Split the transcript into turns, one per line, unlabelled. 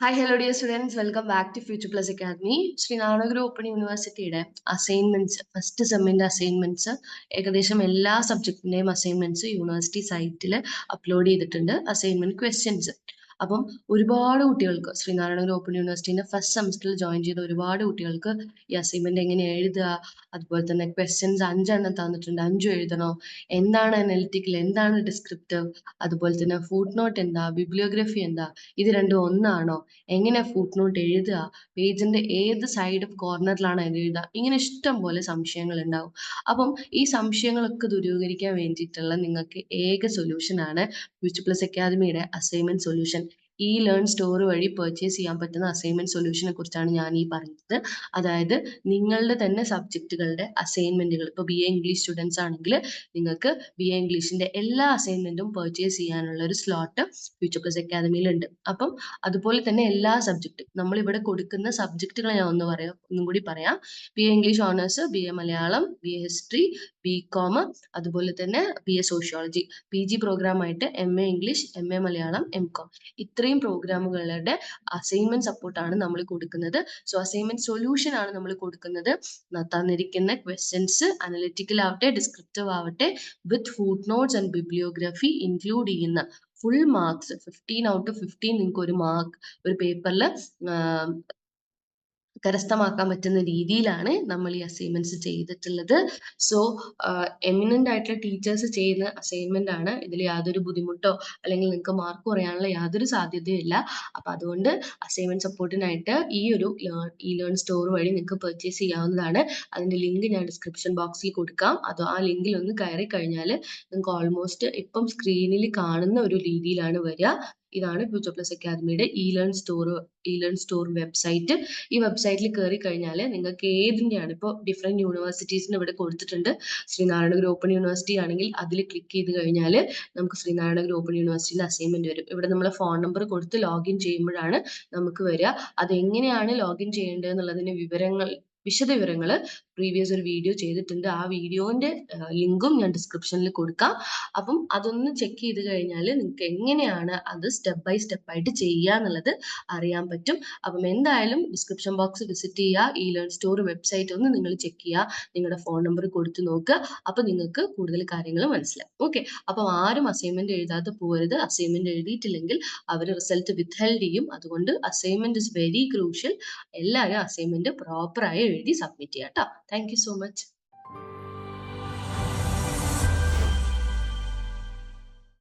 Hi hello dear students, welcome back to future plus academy. Sree Narayana Guru open യൂണിവേഴ്സിറ്റിയുടെ assignments, first സെമ്മിന്റെ assignments, ഏകദേശം എല്ലാ സബ്ജക്റ്റിന്റെയും അസൈൻമെന്റ്സ് യൂണിവേഴ്സിറ്റി സൈറ്റിൽ അപ്ലോഡ് ചെയ്തിട്ടുണ്ട്. Assignment questions. അപ്പം ഒരുപാട് കുട്ടികൾക്ക് ശ്രീനാരായണഗുരു ഓപ്പൺ യൂണിവേഴ്സിറ്റിന്റെ ഫസ്റ്റ് സെമസ്റ്ററിൽ ജോയിൻ ചെയ്ത ഒരുപാട് കുട്ടികൾക്ക് ഈ അസൈൻമെന്റ് എങ്ങനെ എഴുതുക, അതുപോലെ തന്നെ ക്വസ്റ്റ്യൻസ് 5 തന്നിട്ടുണ്ട്, 5 എഴുതണോ, എന്താണ് അനലിറ്റിക്കൽ, എന്താണ് ഡിസ്ക്രിപ്റ്റീവ്, അതുപോലെ തന്നെ ഫുട് നോട്ട് എന്താ, ബിബ്ലിയോഗ്രഫി എന്താ, ഇത് രണ്ടും ഒന്നാണോ, എങ്ങനെ ഫുട് നോട്ട് എഴുതുക, പേജിന്റെ ഏത് സൈഡ് കോർണറിലാണ് എഴുതുക, ഇങ്ങനെ ഇഷ്ടം പോലെ സംശയങ്ങൾ ഉണ്ടാവും. അപ്പം ഈ സംശയങ്ങളൊക്കെ ദൂരീകരിക്കാൻ വേണ്ടിയിട്ടുള്ള നിങ്ങൾക്ക് ഏക സൊല്യൂഷൻ ആണ് ഫ്യൂച്ചർ പ്ലസ് അക്കാദമിയുടെ അസൈൻമെന്റ് സൊല്യൂഷൻ. ഈ ലേൺ സ്റ്റോർ വഴി പർച്ചേസ് ചെയ്യാൻ പറ്റുന്ന അസൈൻമെന്റ് സൊല്യൂഷനെ കുറിച്ചാണ് ഞാൻ ഈ പറയുന്നത്. അതായത് നിങ്ങളുടെ തന്നെ സബ്ജക്റ്റുകളുടെ അസൈൻമെന്റുകൾ, ഇപ്പോൾ BA ഇംഗ്ലീഷ് സ്റ്റുഡൻസ് ആണെങ്കിൽ നിങ്ങൾക്ക് BA ഇംഗ്ലീഷിന്റെ എല്ലാ അസൈൻമെന്റും പർച്ചേസ് ചെയ്യാനുള്ള ഒരു സ്ലോട്ട് ഫ്യൂച്ചർ പ്ലസ് അക്കാദമിയിലുണ്ട്. അപ്പം അതുപോലെ തന്നെ എല്ലാ സബ്ജക്റ്റും നമ്മളിവിടെ കൊടുക്കുന്ന സബ്ജക്റ്റുകൾ ഞാൻ ഒന്നും കൂടി പറയാം. BA English owners, BA Malayalam, BA history, BCom, അതുപോലെ തന്നെ BA സോഷ്യോളജി, PG പ്രോഗ്രാം ആയിട്ട് MA English, MA Malayalam, MCom, ഇത്രയും പ്രോഗ്രാമുകളുടെ അസൈൻമെന്റ് സപ്പോർട്ടാണ് നമ്മൾ കൊടുക്കുന്നത്. സോ അസൈൻമെന്റ് സൊല്യൂഷൻ ആണ് നമ്മൾ കൊടുക്കുന്നത്. തന്നിരിക്കുന്ന ക്വസ്റ്റ്യൻസ് അനലിറ്റിക്കൽ ആവട്ടെ, ഡിസ്ക്രിപ്റ്റീവ് ആവട്ടെ, വിത്ത് ഫുട് നോട്ട്സ് ആൻഡ് ബിബ്ലിയോഗ്രഫി ഇൻക്ലൂഡ് ചെയ്യുന്ന ഫുൾ മാർക്സ് 15/15 നിങ്ങൾക്ക് ഒരു പേപ്പറിൽ കരസ്ഥമാക്കാൻ പറ്റുന്ന രീതിയിലാണ് നമ്മൾ ഈ അസൈൻമെന്റ്സ് ചെയ്തിട്ടുള്ളത്. സോ എമിനന്റ് ആയിട്ടുള്ള ടീച്ചേഴ്സ് ചെയ്യുന്ന അസൈൻമെന്റ് ആണ്. ഇതിൽ യാതൊരു ബുദ്ധിമുട്ടോ അല്ലെങ്കിൽ നിങ്ങൾക്ക് മാർക്ക് കുറയാനുള്ള യാതൊരു സാധ്യതയും ഇല്ല. അപ്പൊ അതുകൊണ്ട് അസൈൻമെന്റ് സപ്പോർട്ടിനായിട്ട് ഈ ഒരു ലേൺ സ്റ്റോർ വഴി നിങ്ങൾക്ക് പർച്ചേസ് ചെയ്യാവുന്നതാണ്. അതിന്റെ ലിങ്ക് ഞാൻ ഡിസ്ക്രിപ്ഷൻ ബോക്സിൽ കൊടുക്കാം. ആ ലിങ്കിൽ ഒന്ന് കയറി കഴിഞ്ഞാൽ നിങ്ങൾക്ക് ഓൾമോസ്റ്റ് ഇപ്പം സ്ക്രീനിൽ കാണുന്ന ഒരു രീതിയിലാണ് വരിക. ഇതാണ് ഫ്യൂച്ചർ പ്ലസ് അക്കാദമിയുടെ ഇ ലേൺ സ്റ്റോർ വെബ്സൈറ്റ്. ഈ വെബ്സൈറ്റിൽ കയറി കഴിഞ്ഞാൽ നിങ്ങൾക്ക് ഏതിൻ്റെയാണ്, ഇപ്പോൾ ഡിഫറെന്റ് യൂണിവേഴ്സിറ്റീസിന് ഇവിടെ കൊടുത്തിട്ടുണ്ട്. ശ്രീനാരായണഗുരു ഓപ്പൺ യൂണിവേഴ്സിറ്റി ആണെങ്കിൽ അതിൽ ക്ലിക്ക് ചെയ്ത് കഴിഞ്ഞാൽ നമുക്ക് ശ്രീനാരായണഗുരു ഓപ്പൺ യൂണിവേഴ്സിറ്റിയുടെ അസൈൻമെന്റ് വരും. ഇവിടെ നമ്മൾ ഫോൺ നമ്പർ കൊടുത്ത് ലോഗിൻ ചെയ്യുമ്പോഴാണ് നമുക്ക് വരിക. അതെങ്ങനെയാണ് ലോഗിൻ ചെയ്യേണ്ടത് എന്നുള്ളതിന്റെ വിശദ വിവരങ്ങൾ പ്രീവിയസ് ഒരു വീഡിയോ ചെയ്തിട്ടുണ്ട്. ആ വീഡിയോന്റെ ലിങ്കും ഞാൻ ഡിസ്ക്രിപ്ഷനിൽ കൊടുക്കാം. അപ്പം അതൊന്ന് ചെക്ക് ചെയ്ത് കഴിഞ്ഞാൽ നിങ്ങൾക്ക് എങ്ങനെയാണ് അത് സ്റ്റെപ്പ് ബൈ സ്റ്റെപ്പ് ആയിട്ട് ചെയ്യുക എന്നുള്ളത് അറിയാൻ പറ്റും. അപ്പം എന്തായാലും ഡിസ്ക്രിപ്ഷൻ ബോക്സ് വിസിറ്റ് ചെയ്യുക, ഈ ലേൺ സ്റ്റോർ വെബ്സൈറ്റ് ഒന്ന് നിങ്ങൾ ചെക്ക് ചെയ്യുക, നിങ്ങളുടെ ഫോൺ നമ്പർ കൊടുത്ത് നോക്കുക. അപ്പൊ നിങ്ങൾക്ക് കൂടുതൽ കാര്യങ്ങൾ മനസ്സിലാവും. ഓക്കെ, അപ്പം ആരും അസൈൻമെന്റ് എഴുതാതെ പോകരുത്. അസൈൻമെന്റ് എഴുതിയിട്ടില്ലെങ്കിൽ അവർ റിസൾട്ട് വിത്ത്ഹെൽഡ് ചെയ്യും. അതുകൊണ്ട് അസൈൻമെന്റ് ഇസ് വെരി ക്രൂഷ്യൽ. എല്ലാവരും അസൈൻമെന്റ് പ്രോപ്പറായി എഴുതി സബ്മിറ്റ് ചെയ്യാം കേട്ടോ. Thank you so much.